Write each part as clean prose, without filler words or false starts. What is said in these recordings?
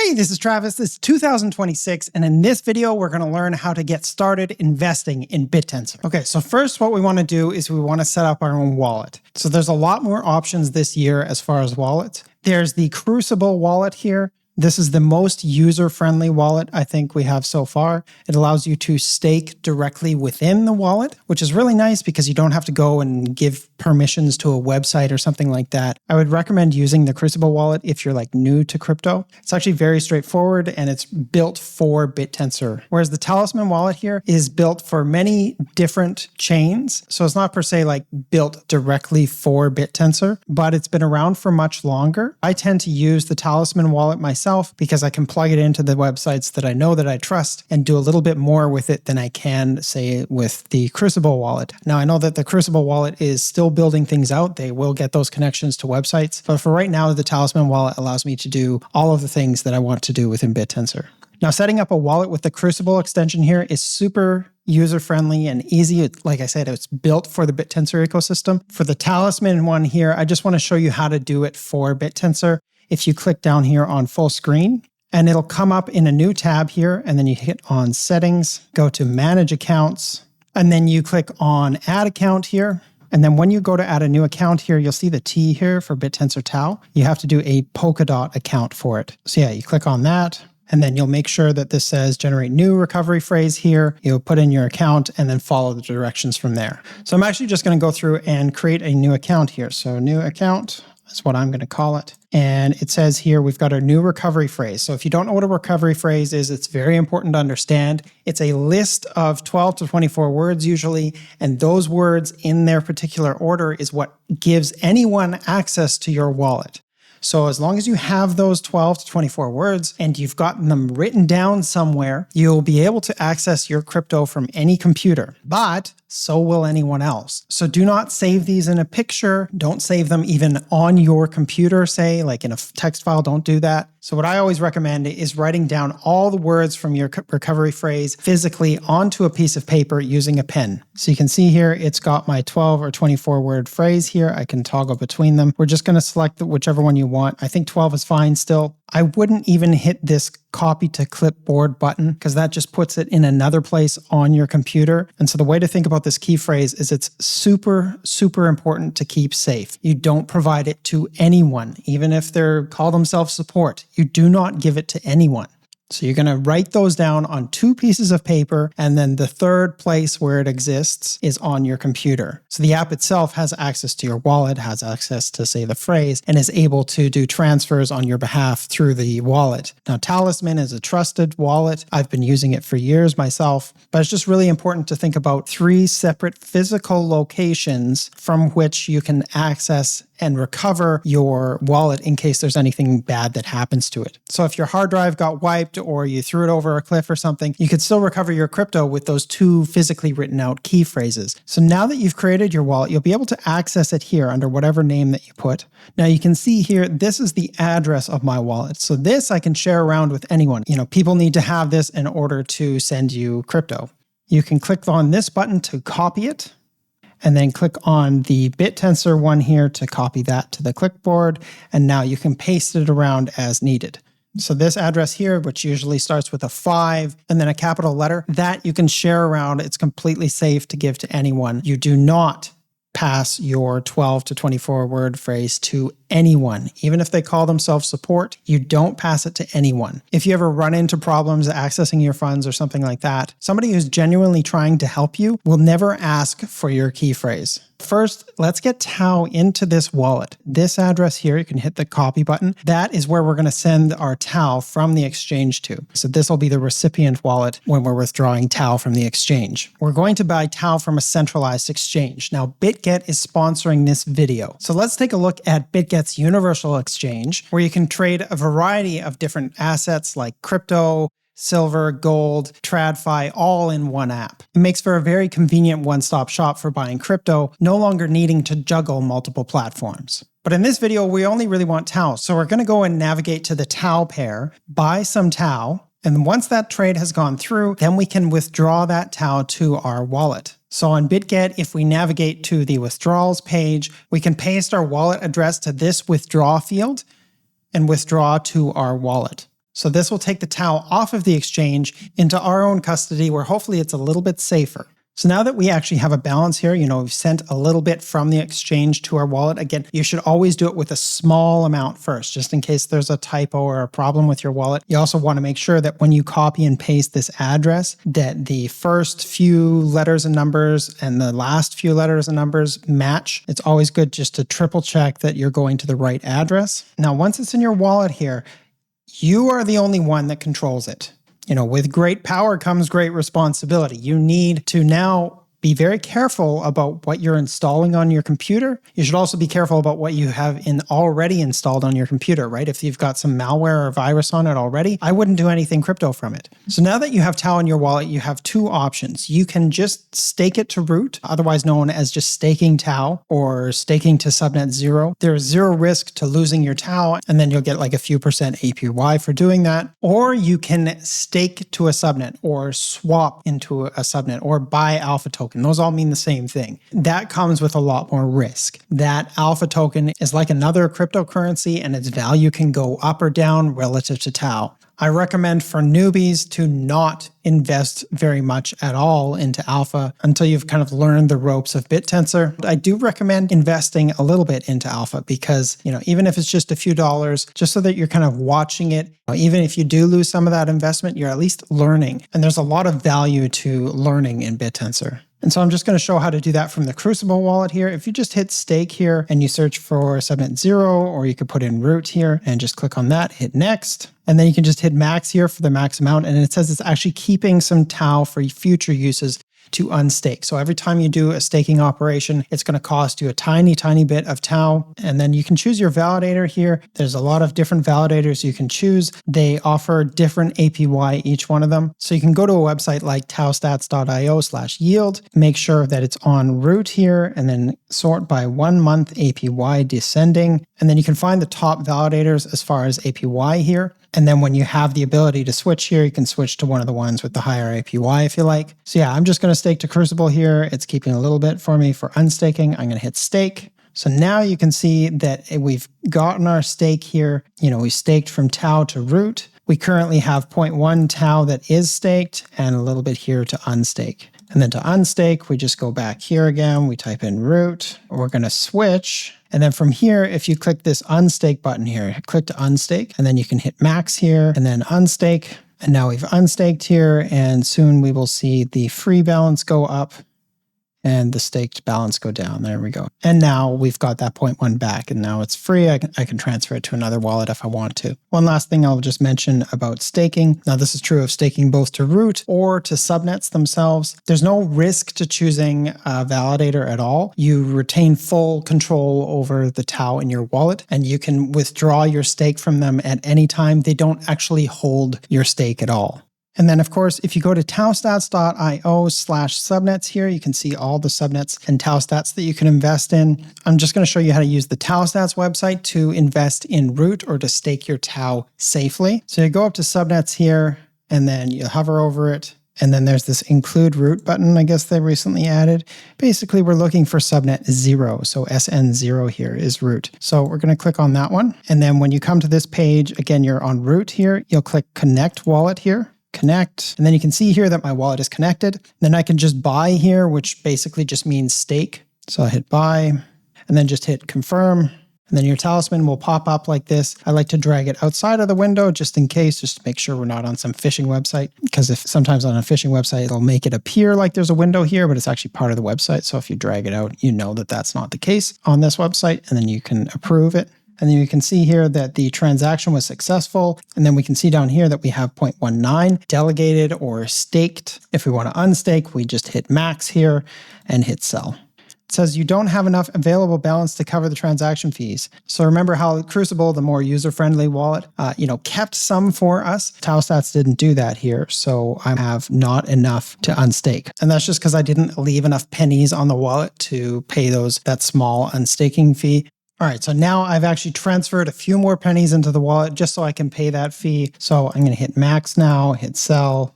Hey, this is Travis. It's 2026, and in this video, we're going to learn how to get started investing in Bittensor. Okay, so first what we want to do is we want to set up our own wallet. So there's a lot more options this year as far as wallets. There's the Crucible wallet here. This is the most user-friendly wallet I think we have so far. It allows you to stake directly within the wallet, which is really nice because you don't have to go and give permissions to a website or something like that. I would recommend using the Crucible wallet if you're like new to crypto. It's actually very straightforward and it's built for Bittensor. Whereas the Talisman wallet here is built for many different chains. So it's not per se like built directly for Bittensor, but it's been around for much longer. I tend to use the Talisman wallet myself because I can plug it into the websites that I know that I trust and do a little bit more with it than I can, say, with the Crucible wallet. Now, I know that the Crucible wallet is still building things out. They will get those connections to websites. But for right now, the Talisman wallet allows me to do all of the things that I want to do within Bittensor. Now, setting up a wallet with the Crucible extension here is super user-friendly and easy. Like I said, it's built for the Bittensor ecosystem. For the Talisman one here, I just want to show you how to do it for Bittensor. If you click down here on full screen, and it'll come up in a new tab here, and then you hit on settings, go to manage accounts, and then you click on add account here. And then when you go to add a new account here, you'll see the T here for Bittensor TAO. You have to do a Polkadot account for it. So yeah, you click on that, and then you'll make sure that this says generate new recovery phrase here. You'll put in your account and then follow the directions from there. So I'm actually just going to go through and create a new account here. So new account is what I'm going to call it. And it says here, we've got our new recovery phrase. So if you don't know what a recovery phrase is, it's very important to understand. It's a list of 12 to 24 words usually, and those words in their particular order is what gives anyone access to your wallet. So as long as you have those 12 to 24 words and you've gotten them written down somewhere, you'll be able to access your crypto from any computer, but so will anyone else. So do not save these in a picture. Don't save them even on your computer, say, like in a text file. Don't do that. So what I always recommend is writing down all the words from your recovery phrase physically onto a piece of paper using a pen. So you can see here, it's got my 12 or 24 word phrase here. I can toggle between them. We're just going to select whichever one you want. I think 12 is fine still. I wouldn't even hit this copy to clipboard button because that just puts it in another place on your computer. And so the way to think about this key phrase is it's super, super important to keep safe. You don't provide it to anyone, even if they're call themselves support. You do not give it to anyone. So you're going to write those down on two pieces of paper, and then the third place where it exists is on your computer. So the app itself has access to your wallet, has access to, say, the phrase, and is able to do transfers on your behalf through the wallet. Now, Talisman is a trusted wallet. I've been using it for years myself, but it's just really important to think about 3 separate physical locations from which you can access and recover your wallet in case there's anything bad that happens to it. So if your hard drive got wiped or you threw it over a cliff or something, you could still recover your crypto with those 2 physically written out key phrases. So now that you've created your wallet, you'll be able to access it here under whatever name that you put. Now you can see here, this is the address of my wallet. So this I can share around with anyone. You know, people need to have this in order to send you crypto. You can click on this button to copy it, and then click on the Bittensor one here to copy that to the clipboard. And now you can paste it around as needed. So this address here, which usually starts with a 5 and then a capital letter, that you can share around. It's completely safe to give to anyone. You do not pass your 12 to 24 word phrase to anyone. Even if they call themselves support, you don't pass it to anyone. If you ever run into problems accessing your funds or something like that, somebody who's genuinely trying to help you will never ask for your key phrase. First, let's get TAO into this wallet. This address here, you can hit the copy button. That is where we're going to send our TAO from the exchange to. So this will be the recipient wallet when we're withdrawing TAO from the exchange. We're going to buy TAO from a centralized exchange. Now, BitGet is sponsoring this video. So let's take a look at BitGet's universal exchange, where you can trade a variety of different assets like crypto, silver, gold, TradFi, all in one app. It makes for a very convenient one-stop shop for buying crypto, no longer needing to juggle multiple platforms. But in this video, we only really want TAO. So we're going to go and navigate to the TAO pair, buy some TAO, and once that trade has gone through, then we can withdraw that TAO to our wallet. So on BitGet, if we navigate to the withdrawals page, we can paste our wallet address to this withdraw field and withdraw to our wallet. So this will take the TAO off of the exchange into our own custody where hopefully it's a little bit safer. So now that we actually have a balance here, we've sent a little bit from the exchange to our wallet. Again, you should always do it with a small amount first, just in case there's a typo or a problem with your wallet. You also want to make sure that when you copy and paste this address, that the first few letters and numbers and the last few letters and numbers match. It's always good just to triple check that you're going to the right address. Now, once it's in your wallet here, you are the only one that controls it. With great power comes great responsibility. You need to now be very careful about what you're installing on your computer. You should also be careful about what you have already installed on your computer, right? If you've got some malware or virus on it already, I wouldn't do anything crypto from it. So now that you have TAO in your wallet, you have two options. You can just stake it to root, otherwise known as just staking TAO or staking to subnet 0. There's zero risk to losing your TAO, and then you'll get like a few percent APY for doing that. Or you can stake to a subnet or swap into a subnet or buy alpha token. Those all mean the same thing. That comes with a lot more risk. That alpha token is like another cryptocurrency and its value can go up or down relative to TAO. I recommend for newbies to not invest very much at all into alpha until you've kind of learned the ropes of Bittensor. I do recommend investing a little bit into alpha because, even if it's just a few dollars, just so that you're kind of watching it, even if you do lose some of that investment, you're at least learning. And there's a lot of value to learning in Bittensor. And so I'm just going to show how to do that from the Crucible wallet here. If you just hit stake here and you search for subnet 0, or you could put in root here and just click on that, hit next. And then you can just hit max here for the max amount. And it says it's actually keeping some TAO for future uses to unstake. So every time you do a staking operation, it's going to cost you a tiny, tiny bit of TAO. And then you can choose your validator here. There's a lot of different validators you can choose. They offer different APY, each one of them. So you can go to a website like taostats.io/yield, make sure that it's on root here, and then sort by 1 month APY descending. And then you can find the top validators as far as APY here. And then when you have the ability to switch here, you can switch to one of the ones with the higher APY if you like. So yeah, I'm just going to stake to Crucible here. It's keeping a little bit for me for unstaking. I'm going to hit stake. So now you can see that we've gotten our stake here. We staked from TAO to root. We currently have 0.1 TAO that is staked and a little bit here to unstake. And then to unstake, we just go back here again. We type in root. We're going to switch. And then from here, if you click this unstake button here, click to unstake, and then you can hit max here and then unstake. And now we've unstaked here, and soon we will see the free balance go up and the staked balance go down. There we go. And now we've got that 0.1 back, and now it's free. I can transfer it to another wallet if I want to. One last thing I'll just mention about staking. Now, this is true of staking both to root or to subnets themselves. There's no risk to choosing a validator at all. You retain full control over the TAO in your wallet, and you can withdraw your stake from them at any time. They don't actually hold your stake at all. And then, of course, if you go to taostats.io/subnets here, you can see all the subnets and TAO stats that you can invest in. I'm just going to show you how to use the TAO stats website to invest in root or to stake your TAO safely. So you go up to subnets here, and then you hover over it. And then there's this include root button, I guess they recently added. Basically, we're looking for subnet 0. So SN0 here is root. So we're going to click on that one. And then when you come to this page, again, you're on root here. You'll click connect wallet here. Connect, and then you can see here that my wallet is connected. Then I can just buy here, which basically just means stake. So I hit buy, and then just hit confirm, and then your talisman will pop up like this. I like to drag it outside of the window just in case, just to make sure we're not on some phishing website, because if sometimes on a phishing website, it'll make it appear like there's a window here, but it's actually part of the website. So if you drag it out, you know that that's not the case on this website, and then you can approve it. And then you can see here that the transaction was successful. And then we can see down here that we have 0.19 delegated or staked. If we want to unstake, we just hit max here and hit sell. It says you don't have enough available balance to cover the transaction fees. So remember how Crucible, the more user-friendly wallet, kept some for us. TAOstats didn't do that here. So I have not enough to unstake. And that's just because I didn't leave enough pennies on the wallet to pay that small unstaking fee. All right, so now I've actually transferred a few more pennies into the wallet just so I can pay that fee. So I'm going to hit max now, hit sell.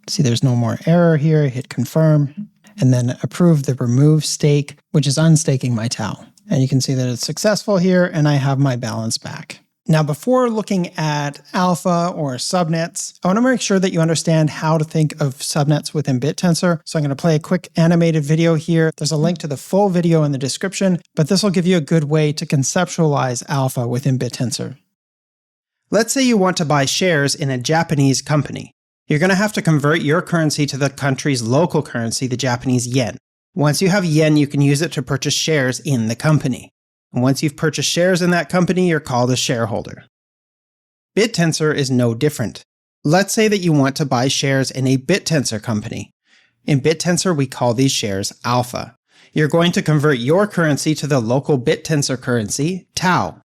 See, there's no more error here. Hit confirm, and then approve the remove stake, which is unstaking my TAO. And you can see that it's successful here, and I have my balance back. Now, before looking at alpha or subnets, I want to make sure that you understand how to think of subnets within Bittensor. So I'm going to play a quick animated video here. There's a link to the full video in the description, but this will give you a good way to conceptualize alpha within Bittensor. Let's say you want to buy shares in a Japanese company. You're going to have to convert your currency to the country's local currency, the Japanese yen. Once you have yen, you can use it to purchase shares in the company. And once you've purchased shares in that company, you're called a shareholder. Bittensor is no different. Let's say that you want to buy shares in a Bittensor company. In Bittensor, we call these shares alpha. You're going to convert your currency to the local Bittensor currency, TAO.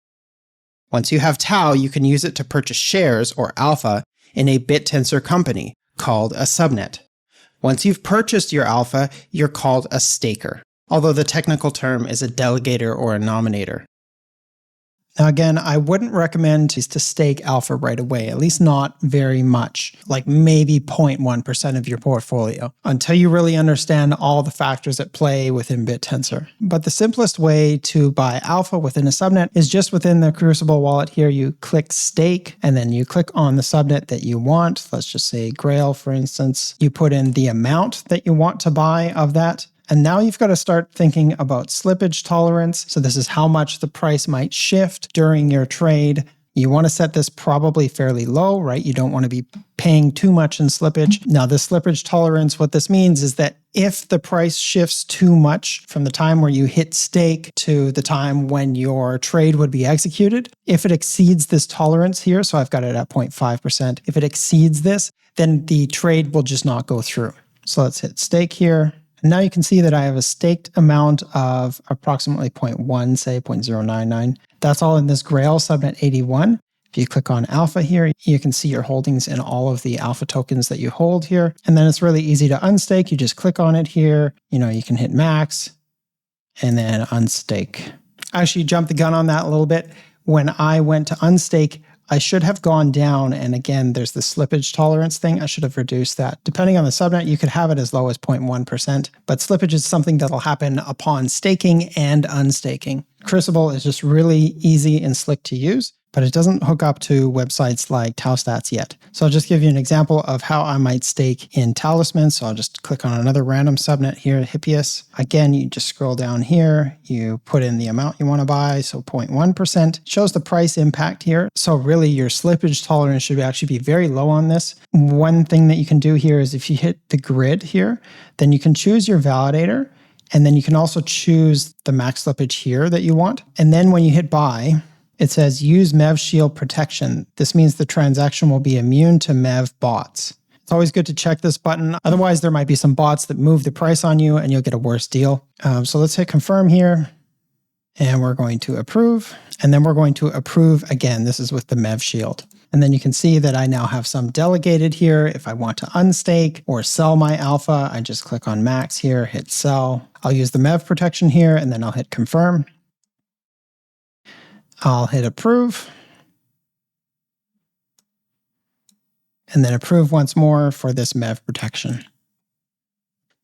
Once you have TAO, you can use it to purchase shares, or alpha, in a Bittensor company, called a subnet. Once you've purchased your alpha, you're called a staker, although the technical term is a delegator or a nominator. Now again, I wouldn't recommend to stake alpha right away, at least not very much, like maybe 0.1% of your portfolio, until you really understand all the factors at play within Bittensor. But the simplest way to buy alpha within a subnet is just within the Crucible wallet here. You click stake, and then you click on the subnet that you want. Let's just say Grail, for instance. You put in the amount that you want to buy of that. And now you've got to start thinking about slippage tolerance. So this is how much the price might shift during your trade. You want to set this probably fairly low, right? You don't want to be paying too much in slippage. Now, the slippage tolerance, what this means is that if the price shifts too much from the time where you hit stake to the time when your trade would be executed, if it exceeds this tolerance here, so I've got it at 0.5%, if it exceeds this, then the trade will just not go through. So let's hit stake here. And now you can see that I have a staked amount of approximately 0.1, say 0.099. That's all in this Grail subnet 81. If you click on alpha here, you can see your holdings in all of the alpha tokens that you hold here. And then it's really easy to unstake. You just click on it here. You can hit max and then unstake. I actually jumped the gun on that a little bit. When I went to unstake, I should have gone down, and again, there's the slippage tolerance thing. I should have reduced that. Depending on the subnet, you could have it as low as 0.1%, but slippage is something that'll happen upon staking and unstaking. Crucible is just really easy and slick to use, but it doesn't hook up to websites like TAOstats yet. So I'll just give you an example of how I might stake in Talisman. So I'll just click on another random subnet here, Hippias. Again, you just scroll down here, you put in the amount you want to buy, so 0.1%. Shows the price impact here. So really your slippage tolerance should actually be very low on this. One thing that you can do here is if you hit the grid here, then you can choose your validator, and then you can also choose the max slippage here that you want. And then when you hit buy, it says use MEV shield protection. This means the transaction will be immune to MEV bots. It's always good to check this button. Otherwise, there might be some bots that move the price on you and you'll get a worse deal. So let's hit confirm here. And we're going to approve. And then we're going to approve again. This is with the MEV shield. And then you can see that I now have some delegated here. If I want to unstake or sell my alpha, I just click on max here, hit sell. I'll use the MEV protection here, and then I'll hit confirm. I'll hit approve. And then approve once more for this MEV protection.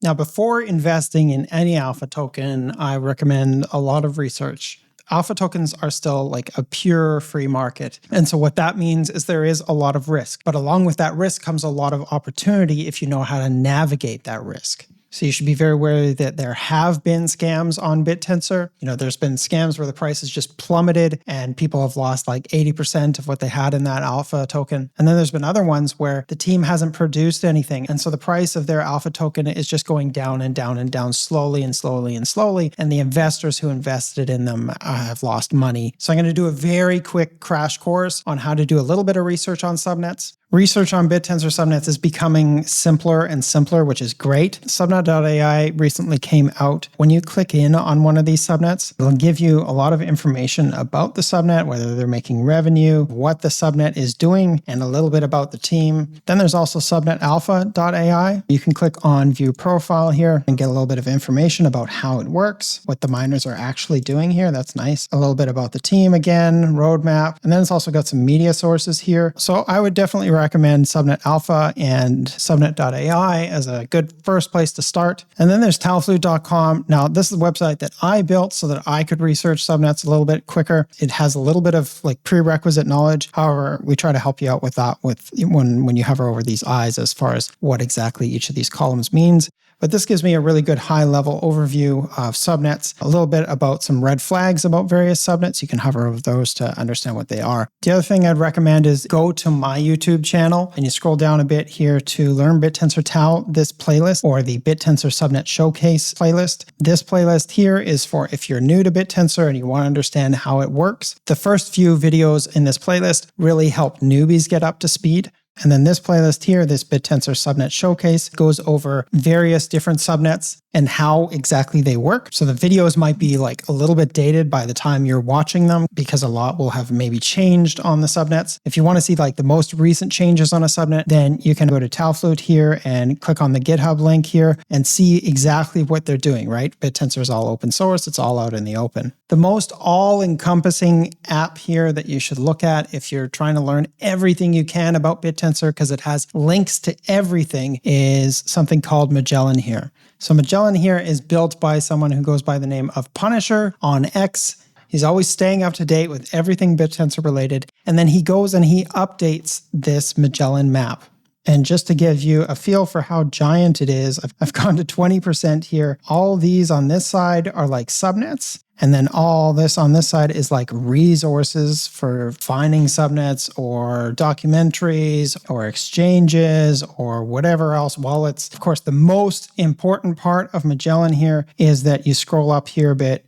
Now, before investing in any alpha token, I recommend a lot of research. Alpha tokens are still like a pure free market. And so what that means is there is a lot of risk. But along with that risk comes a lot of opportunity if you know how to navigate that risk. So you should be very wary that there have been scams on Bittensor. There's been scams where the price has just plummeted and people have lost like 80% of what they had in that alpha token. And then there's been other ones where the team hasn't produced anything. And so the price of their alpha token is just going down and down and down slowly and slowly and slowly. And the investors who invested in them have lost money. So I'm going to do a very quick crash course on how to do a little bit of research on subnets. Research on Bittensor subnets is becoming simpler and simpler, which is great. Subnet.ai recently came out. When you click in on one of these subnets, it'll give you a lot of information about the subnet, whether they're making revenue, what the subnet is doing, and a little bit about the team. Then there's also subnetalpha.ai. You can click on view profile here and get a little bit of information about how it works, what the miners are actually doing here. That's nice. A little bit about the team again, roadmap, and then it's also got some media sources here. So I would definitely recommend Subnet Alpha and subnet.ai as a good first place to start. And then there's taoflute.com. Now, this is a website that I built so that I could research subnets a little bit quicker. It has a little bit of like prerequisite knowledge. However, we try to help you out with that when you hover over these eyes as far as what exactly each of these columns means. But this gives me a really good high-level overview of subnets, a little bit about some red flags about various subnets. You can hover over those to understand what they are. The other thing I'd recommend is go to my YouTube channel and you scroll down a bit here to learn Bittensor TAO, this playlist, or the Bittensor Subnet Showcase playlist. This playlist here is for if you're new to Bittensor and you want to understand how it works. The first few videos in this playlist really help newbies get up to speed. And then this playlist here, this Bittensor Subnet Showcase, goes over various different subnets and how exactly they work. So the videos might be like a little bit dated by the time you're watching them because a lot will have maybe changed on the subnets. If you want to see like the most recent changes on a subnet, then you can go to Taoflute here and click on the GitHub link here and see exactly what they're doing, right? Bittensor is all open source. It's all out in the open. The most all-encompassing app here that you should look at if you're trying to learn everything you can about Bittensor, because it has links to everything, is something called Magellan here. So Magellan here is built by someone who goes by the name of Punisher on X. He's always staying up to date with everything Bittensor related. And then he goes and he updates this Magellan map. And just to give you a feel for how giant it is, I've gone to 20% here. All these on this side are like subnets. And then all this on this side is like resources for finding subnets or documentaries or exchanges or whatever else, wallets. Of course, the most important part of Magellan here is that you scroll up here a bit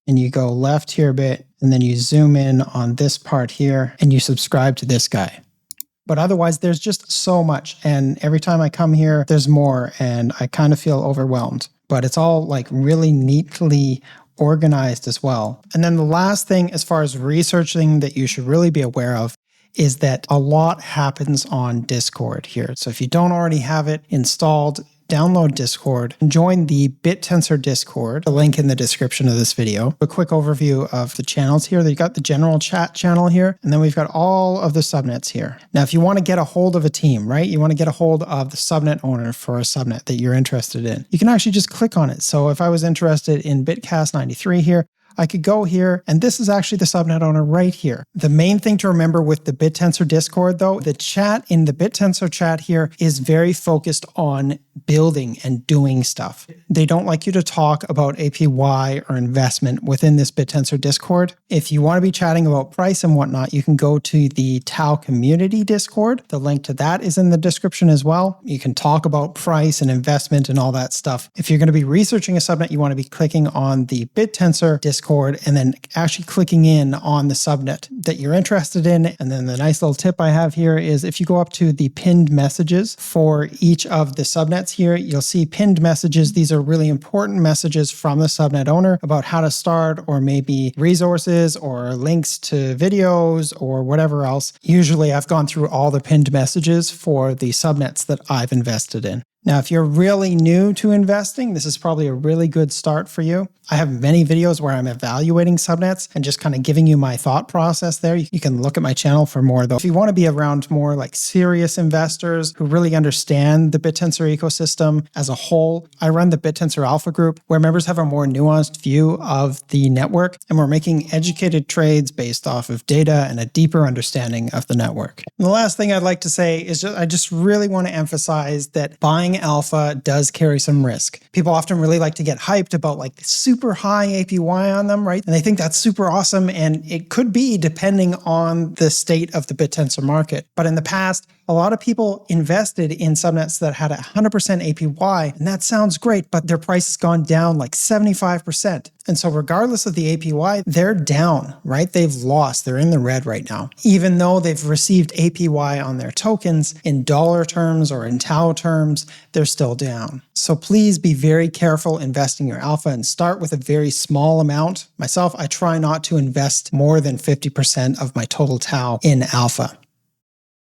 and you go left here a bit, and then you zoom in on this part here and you subscribe to this guy. But otherwise, there's just so much. And every time I come here, there's more, and I kind of feel overwhelmed. But it's all like really neatly organized as well. And then the last thing as far as researching that you should really be aware of is that a lot happens on Discord here. So if you don't already have it installed, download Discord and join the Bittensor Discord, the link in the description of this video. A quick overview of the channels here. You've got the general chat channel here, and then we've got all of the subnets here. Now, if you want to get a hold of a team, right? You want to get a hold of the subnet owner for a subnet that you're interested in. You can actually just click on it. So if I was interested in Bitcast 93 here, I could go here, and this is actually the subnet owner right here. The main thing to remember with the Bittensor Discord, though, the chat in the Bittensor chat here is very focused on building and doing stuff. They don't like you to talk about APY or investment within this Bittensor Discord. If you want to be chatting about price and whatnot, you can go to the TAO community Discord. The link to that is in the description as well. You can talk about price and investment and all that stuff. If you're going to be researching a subnet, you want to be clicking on the Bittensor Discord and then actually clicking in on the subnet that you're interested in. And then the nice little tip I have here is if you go up to the pinned messages for each of the subnets here, you'll see pinned messages. These are really important messages from the subnet owner about how to start, or maybe resources or links to videos or whatever else. Usually I've gone through all the pinned messages for the subnets that I've invested in. Now, if you're really new to investing, this is probably a really good start for you. I have many videos where I'm evaluating subnets and just kind of giving you my thought process there. You can look at my channel for more, though. If you want to be around more like serious investors who really understand the Bittensor ecosystem as a whole, I run the Bittensor Alpha group where members have a more nuanced view of the network, and we're making educated trades based off of data and a deeper understanding of the network. And the last thing I'd like to say is I just really want to emphasize that buying alpha does carry some risk. People often really like to get hyped about like super high APY on them, right? And they think that's super awesome, and it could be depending on the state of the Bittensor market. But in the past, a lot of people invested in subnets that had 100% APY, and that sounds great, but their price has gone down like 75%. And so regardless of the APY, they're down, right? They've lost. They're in the red right now. Even though they've received APY on their tokens in dollar terms or in TAO terms, they're still down. So please be very careful investing your alpha and start with a very small amount. Myself, I try not to invest more than 50% of my total TAO in alpha.